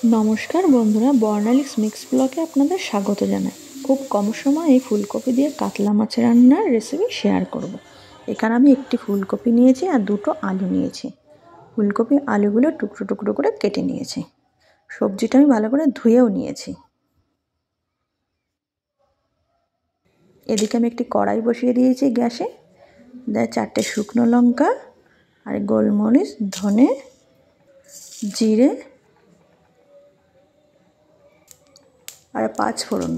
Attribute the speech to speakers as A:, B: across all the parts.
A: নমস্কার বন্ধুরা, বর্ণালীস মিক্স ব্লগে আপনাদের স্বাগত জানাই। খুব কম সময়ে এই ফুলকপি দিয়ে কাতলা মাছ রান্নার রেসিপি শেয়ার করব। এখানে আমি একটি ফুলকপি নিয়েছি আর দুটো আলু নিয়েছি। ফুলকপি আলুগুলো টুকরো টুকরো করে কেটে নিয়েছি। সবজিটা আমি ভালো করে ধুয়েও নিয়েছি। এদিকে আমি একটি কড়াই বসিয়ে দিয়েছি গ্যাসে। 4টে শুকনো লঙ্কা আর গোলমরিচ, ধনে, জিরে আর 5 ফোড়ন।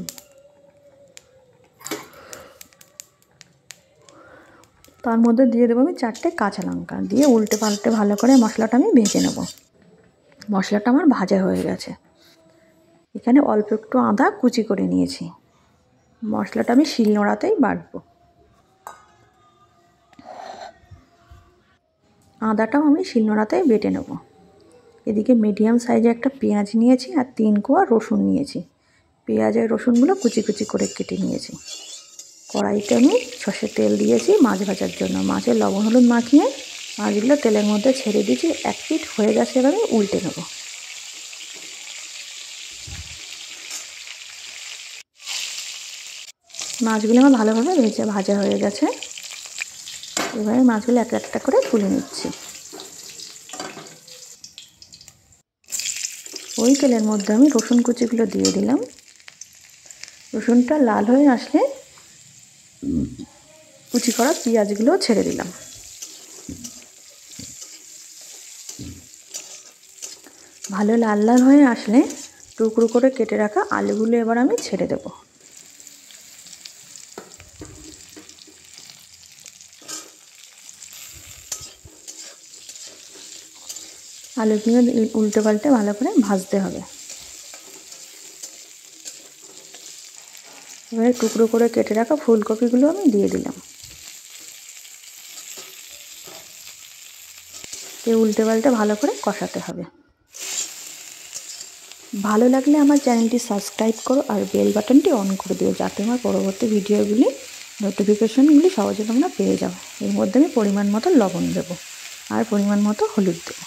A: তার মধ্যে দিয়ে দেবো আমি 4টে কাঁচা লঙ্কা, দিয়ে উল্টে পাল্টে ভালো করে মশলাটা আমি ভেজে নেব। মশলাটা আমার ভাজা হয়ে গেছে। এখানে অল্প একটু আদা কুচি করে নিয়েছি। মশলাটা আমি শিলনোড়াতেই বাটবো। আদাটাও আমি শিলনোড়াতেই বেটে নেব। এদিকে মিডিয়াম সাইজে একটা পেঁয়াজ নিয়েছি আর 3 কোয়া রসুন নিয়েছি। পেঁয়াজ আর রসুনগুলো কুচি কুচি করে কেটে নিয়েছি। কড়াইতে আমি সর্ষের তেল দিয়েছি মাছ ভাজার জন্য। মাছের লবণ হলুদ মাখিয়ে মাছগুলো তেলের মধ্যে ছেড়ে দিয়েছি। এক পিঠ হয়ে গেছে, এবার আমি উল্টে নেব। মাছগুলো আমার ভালোভাবে ভাজা হয়ে গেছে। এবারে মাছগুলো একটা একটা করে তুলে নিচ্ছি। ওই তেলের মধ্যে আমি রসুন কুচিগুলো দিয়ে দিলাম। রসুনটা লাল হয়ে আসলে কুচি করা পেঁয়াজগুলো ছেড়ে দিলাম। ভালো লাল লাল হয়ে আসলে টুকরো করে কেটে রাখা আলুগুলো এবার আমি ছেড়ে দেব। আলুগুলো উল্টে পাল্টে ভালো করে ভাজতে হবে। এবারে টুকরো করে কেটে রাখা ফুলকপিগুলো আমি দিয়ে দিলাম। উল্টে পাল্টে ভালো করে কষাতে হবে। ভালো লাগলে আমার চ্যানেলটি সাবস্ক্রাইব করো আর বেল বাটনটি অন করে দিও, যাতে আমার পরবর্তী ভিডিওগুলি নোটিফিকেশনগুলি সহজে তোমরা পেয়ে যাও। এর মধ্যে আমি পরিমাণ মতো লবণ দেবো আর পরিমাণ মতো হলুদ দেবো।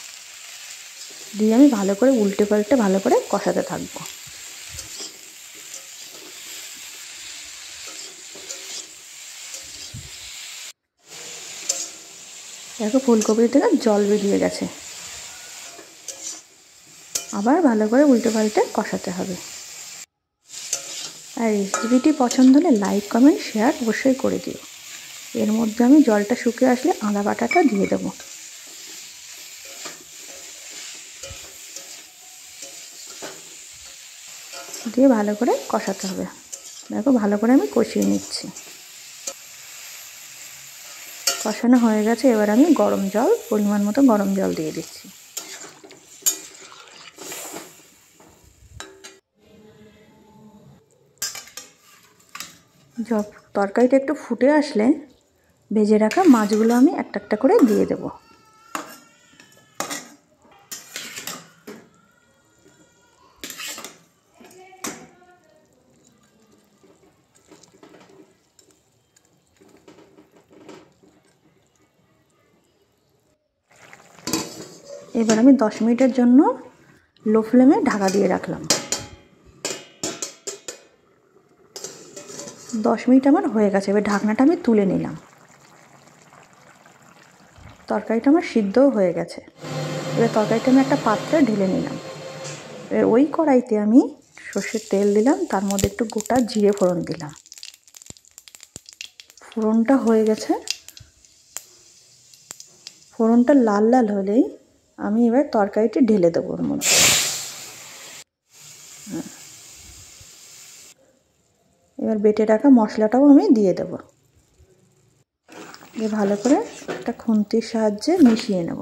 A: দিয়ে আমি ভালো করে উল্টে পাল্টে ভালো করে কষাতে থাকবো। দেখো ফুলকপি থেকে জল বেরিয়ে গেছে। আবার ভালো করে উল্টে পাল্টে কষাতে হবে। আর রেসিপিটি পছন্দ হলে লাইক, কমেন্ট, শেয়ার অবশ্যই করে দিও। এর মধ্যে আমি জলটা শুকিয়ে আসলে আদা বাটাটা দিয়ে দেবো। দিয়ে ভালো করে কষাতে হবে। দেখো ভালো করে আমি কষিয়ে নিচ্ছি। কষানো হয়ে গেছে। এবার আমি গরম জল, পরিমাণ মতো গরম জল দিয়ে দিচ্ছি। তরকারিটা একটু ফুটে আসলে ভেজে রাখা মাছগুলো আমি একটা একটা করে দিয়ে দেব। এবার আমি 10 মিনিটের জন্য লো ফ্লেমে ঢাকা দিয়ে রাখলাম। 10 মিনিট আমার হয়ে গেছে। এবার ঢাকনাটা আমি তুলে নিলাম। তরকারিটা আমার সিদ্ধও হয়ে গেছে। এবার তরকারিটা আমি একটা পাত্রে ঢেলে নিলাম। এবার ওই কড়াইতে আমি সর্ষের তেল দিলাম, তার মধ্যে একটু গোটা জিরে ফোড়ন দিলাম। ফোড়নটা হয়ে গেছে। ফোড়নটা লাল লাল হলেই আমি এবার তরকারিটি ঢেলে দেবো ওর মধ্যে। এবার বেটে রাখা মশলাটাও আমি দিয়ে দেবো। দিয়ে ভালো করে একটা খুন্তির সাহায্যে মিশিয়ে নেব।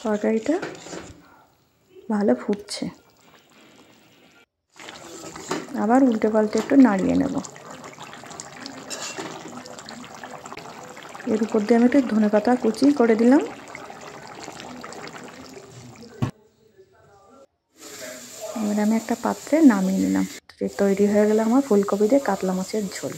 A: তরকারিটা ভালো ফুটছে। আবার উল্টে পাল্টে একটু নাড়িয়ে নেব। এর উপর দিয়ে আমি একটু ধনেপাতা কুচি করে দিলাম। এবার আমি একটা পাত্রে নামিয়ে নিলাম। তৈরি হয়ে গেল আমার ফুলকপি দিয়ে কাতলা মাছের ঝোল।